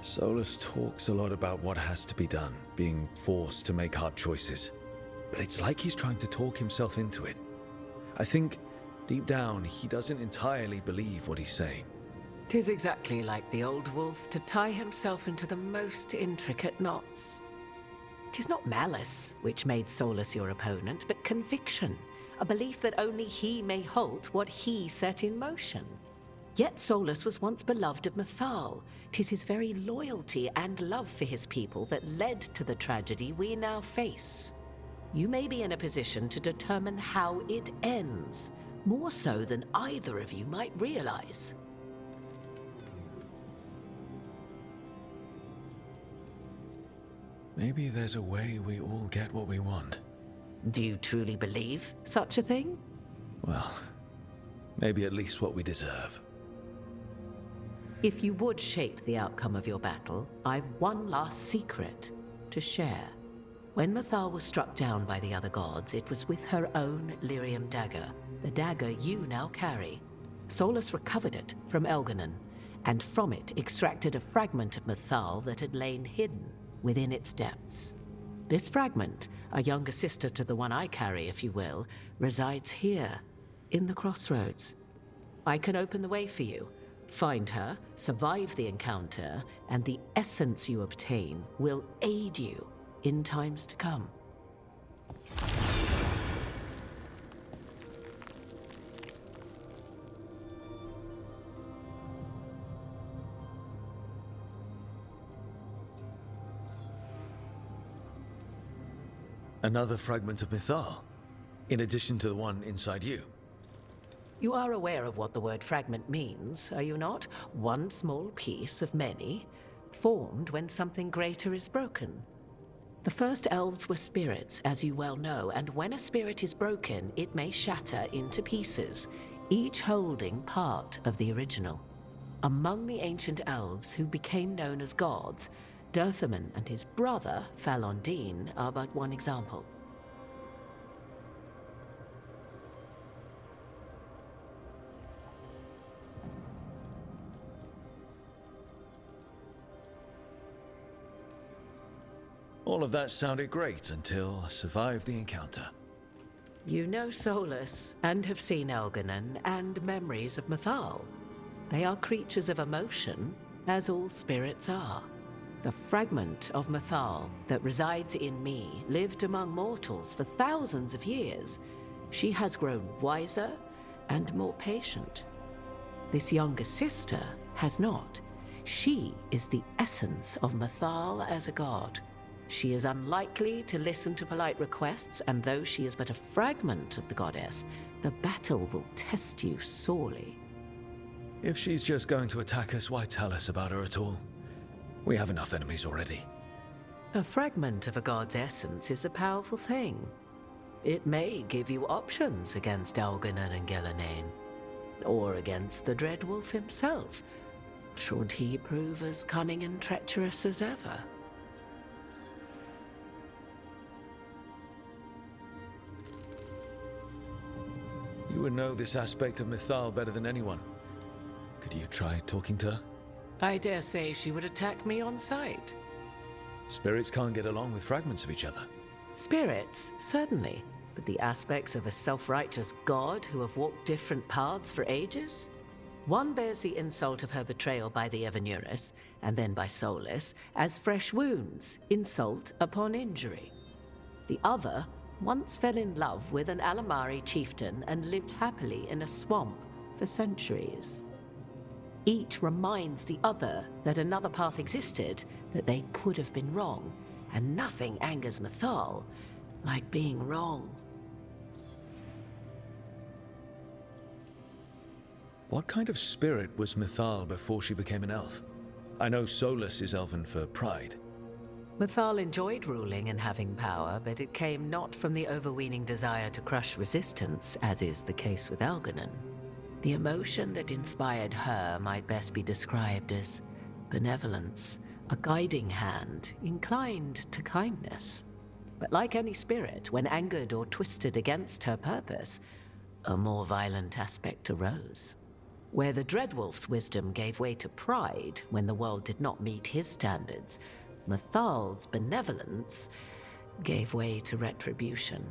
Solus talks a lot about what has to be done, being forced to make hard choices. But it's like he's trying to talk himself into it. I think, deep down, he doesn't entirely believe what he's saying. 'Tis exactly like the old wolf to tie himself into the most intricate knots. 'Tis not malice which made Solus your opponent, but conviction, a belief that only he may halt what he set in motion. Yet Solus was once beloved of Mythal. 'Tis his very loyalty and love for his people that led to the tragedy we now face. You may be in a position to determine how it ends, more so than either of you might realize. Maybe there's a way we all get what we want. Do you truly believe such a thing? Well, maybe at least what we deserve. If you would shape the outcome of your battle, I've one last secret to share. When Mythal was struck down by the other gods, it was with her own lyrium dagger, the dagger you now carry. Solus recovered it from Elganon, and from it extracted a fragment of Mythal that had lain hidden within its depths. This fragment, a younger sister to the one I carry, if you will, resides here, in the crossroads. I can open the way for you. Find her, survive the encounter, and the essence you obtain will aid you in times to come. Another fragment of Mythal, in addition to the one inside you. You are aware of what the word fragment means, are you not? One small piece of many, formed when something greater is broken. The first elves were spirits, as you well know, and when a spirit is broken, it may shatter into pieces, each holding part of the original. Among the ancient elves who became known as gods, Dirthaman and his brother, Falondine, are but one example. All of that sounded great until I survived the encounter. You know Solus, and have seen Elganon, and memories of Mythal. They are creatures of emotion, as all spirits are. The fragment of Mythal that resides in me lived among mortals for thousands of years. She has grown wiser and more patient. This younger sister has not. She is the essence of Mythal as a god. She is unlikely to listen to polite requests, and though she is but a fragment of the goddess, the battle will test you sorely. If she's just going to attack us, why tell us about her at all? We have enough enemies already. A fragment of a god's essence is a powerful thing. It may give you options against Elganon and Gillenane, or against the Dread Wolf himself, should he prove as cunning and treacherous as ever. You would know this aspect of Mythal better than anyone. Could you try talking to her? I dare say she would attack me on sight. Spirits can't get along with fragments of each other. Spirits, certainly, but the aspects of a self-righteous god who have walked different paths for ages? One bears the insult of her betrayal by the Evanurus, and then by Solus, as fresh wounds, insult upon injury. The other once fell in love with an Alamari chieftain and lived happily in a swamp for centuries. Each reminds the other that another path existed, that they could have been wrong, and nothing angers Mythal like being wrong. What kind of spirit was Mythal before she became an elf? I know Solus is elven for pride. Mythal enjoyed ruling and having power, but it came not from the overweening desire to crush resistance, as is the case with Elganon. The emotion that inspired her might best be described as benevolence, a guiding hand inclined to kindness. But like any spirit, when angered or twisted against her purpose, a more violent aspect arose. Where the Dreadwolf's wisdom gave way to pride when the world did not meet his standards, Mythal's benevolence gave way to retribution.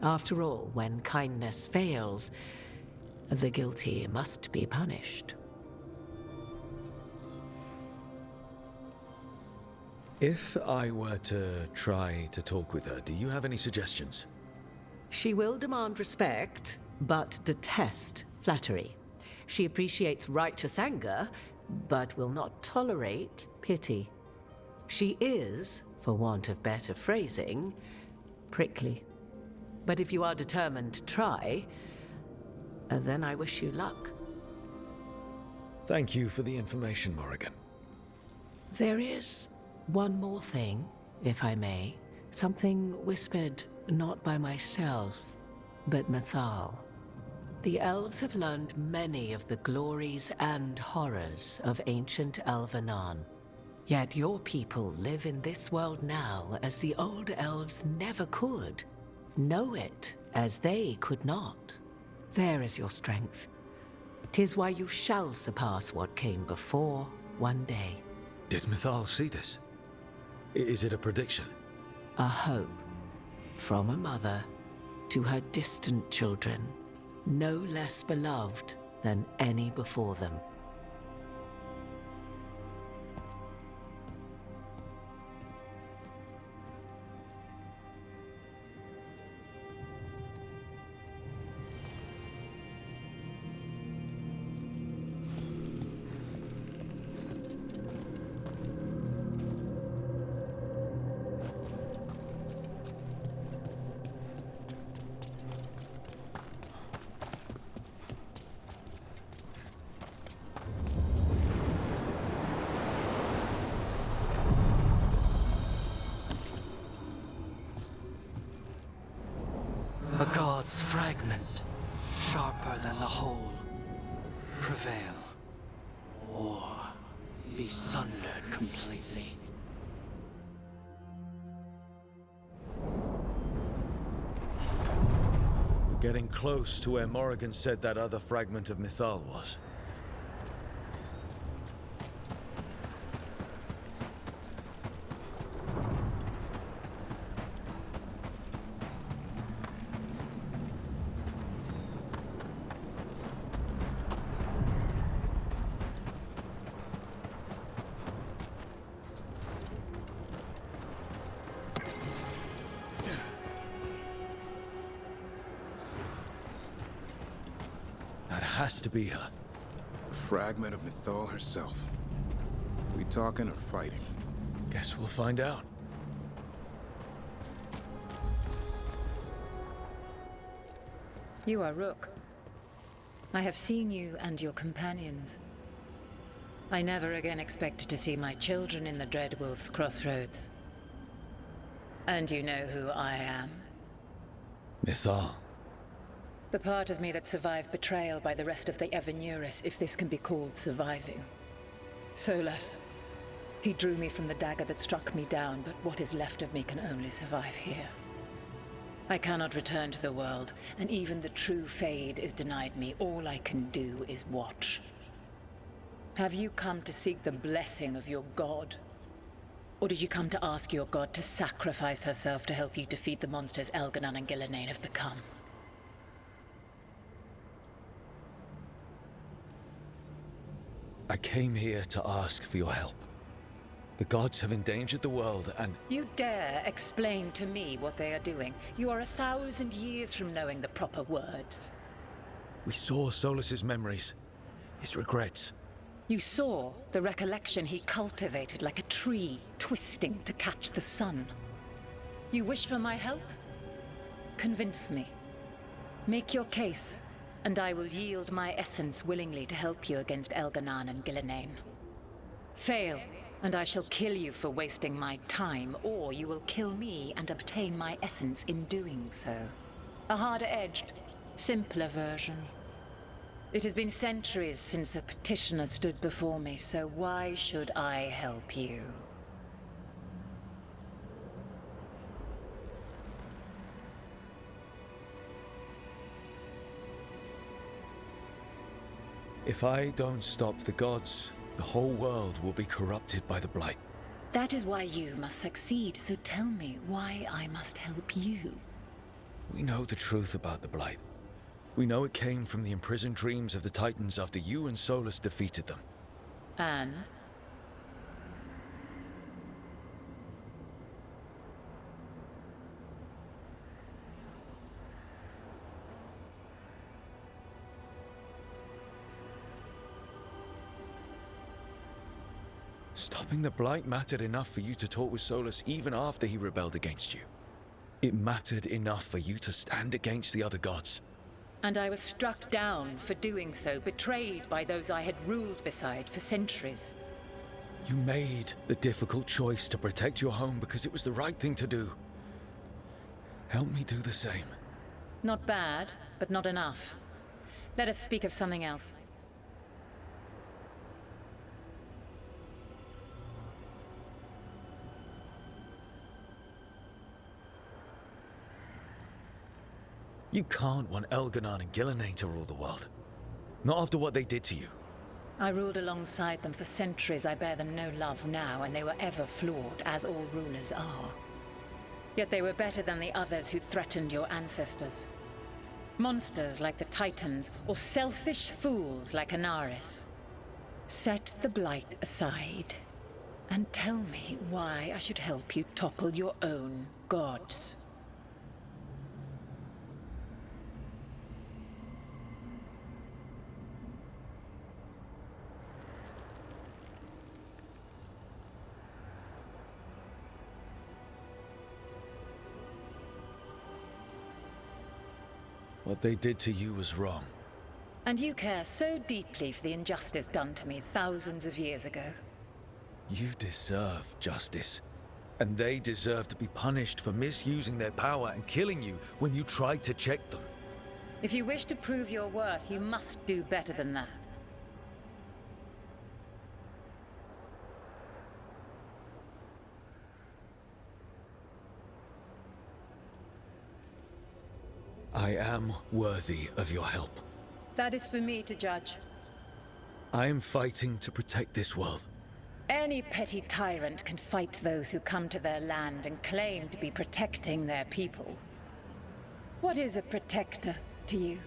After all, when kindness fails, the guilty must be punished. If I were to try to talk with her, do you have any suggestions? She will demand respect, but detest flattery. She appreciates righteous anger, but will not tolerate pity. She is, for want of better phrasing, prickly. But if you are determined to try, then I wish you luck. Thank you for the information, Morrigan. There is one more thing, if I may. Something whispered not by myself, but Mythal. The elves have learned many of the glories and horrors of ancient Elvenan. Yet your people live in this world now as the old elves never could. Know it as they could not. There is your strength. 'Tis why you shall surpass what came before one day. Did Mythal see this? Is it a prediction? A hope from a mother to her distant children, no less beloved than any before them. A god's fragment, sharper than the whole. Prevail, or be sundered completely. We're getting close to where Morrigan said that other fragment of Mythal was. That has to be her. A fragment of Mythal herself. We talking or fighting? Guess we'll find out. You are Rook. I have seen you and your companions. I never again expected to see my children in the Dreadwolf's crossroads. And you know who I am. Mythal. The part of me that survived betrayal by the rest of the Evanuris, if this can be called surviving. Solas. He drew me from the dagger that struck me down, but what is left of me can only survive here. I cannot return to the world, and even the true Fade is denied me. All I can do is watch. Have you come to seek the blessing of your god? Or did you come to ask your god to sacrifice herself to help you defeat the monsters Elganan and Gillenane have become? I came here to ask for your help. The gods have endangered the world and... You dare explain to me what they are doing? You are 1,000 years from knowing the proper words. We saw Solas's memories, his regrets. You saw the recollection he cultivated like a tree, twisting to catch the sun. You wish for my help? Convince me. Make your case, and I will yield my essence willingly to help you against Elganan and Gillenane. Fail, and I shall kill you for wasting my time, or you will kill me and obtain my essence in doing so. A harder-edged, simpler version. It has been centuries since a petitioner stood before me, so why should I help you? If I don't stop the gods, the whole world will be corrupted by the Blight. That is why you must succeed, so tell me why I must help you. We know the truth about the Blight. We know it came from the imprisoned dreams of the Titans after you and Solus defeated them. And? Stopping the Blight mattered enough for you to talk with Solus even after he rebelled against you. It mattered enough for you to stand against the other gods. And I was struck down for doing so, betrayed by those I had ruled beside for centuries. You made the difficult choice to protect your home because it was the right thing to do. Help me do the same. Not bad, but not enough. Let us speak of something else. You can't want Elganon and Gillenane to rule the world. Not after what they did to you. I ruled alongside them for centuries. I bear them no love now, and they were ever flawed, as all rulers are. Yet they were better than the others who threatened your ancestors. Monsters like the Titans, or selfish fools like Anaris. Set the Blight aside, and tell me why I should help you topple your own gods. What they did to you was wrong. And you care so deeply for the injustice done to me thousands of years ago. You deserve justice. And they deserve to be punished for misusing their power and killing you when you tried to check them. If you wish to prove your worth, you must do better than that. I am worthy of your help. That is for me to judge. I am fighting to protect this world. Any petty tyrant can fight those who come to their land and claim to be protecting their people. What is a protector to you?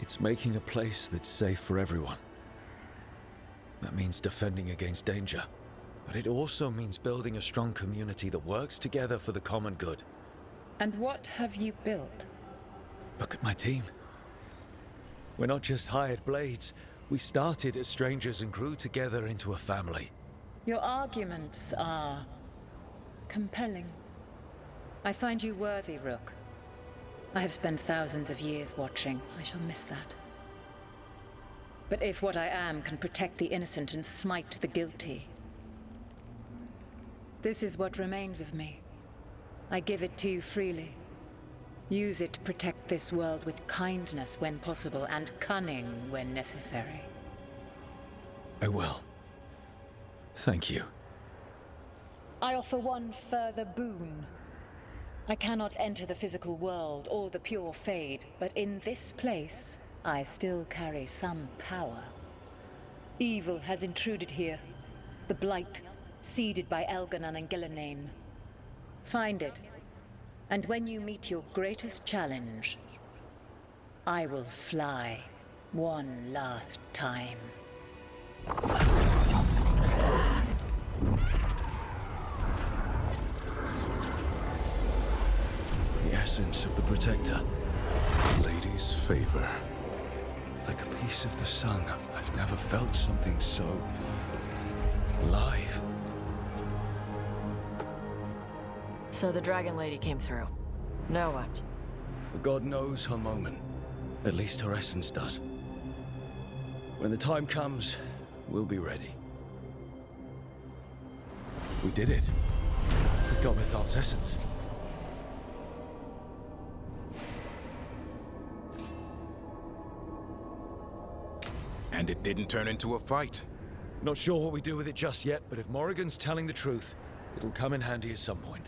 It's making a place that's safe for everyone. That means defending against danger. But it also means building a strong community that works together for the common good. And what have you built? Look at my team. We're not just hired blades. We started as strangers and grew together into a family. Your arguments are compelling. I find you worthy, Rook. I have spent thousands of years watching. I shall miss that. But if what I am can protect the innocent and smite the guilty, this is what remains of me. I give it to you freely. Use it to protect this world with kindness when possible and cunning when necessary. I will. Thank you. I offer one further boon. I cannot enter the physical world or the pure Fade, but in this place, I still carry some power. Evil has intruded here. The Blight, seeded by Elganon and Gillenane. Find it, and when you meet your greatest challenge, I will fly one last time. The essence of the Protector. Lady's favor. Like a piece of the sun. I've never felt something so alive. So the Dragon Lady came through. Now what? The god knows her moment. At least her essence does. When the time comes, we'll be ready. We did it. We got Mythal's essence. And it didn't turn into a fight. Not sure what we do with it just yet, but if Morrigan's telling the truth, it'll come in handy at some point.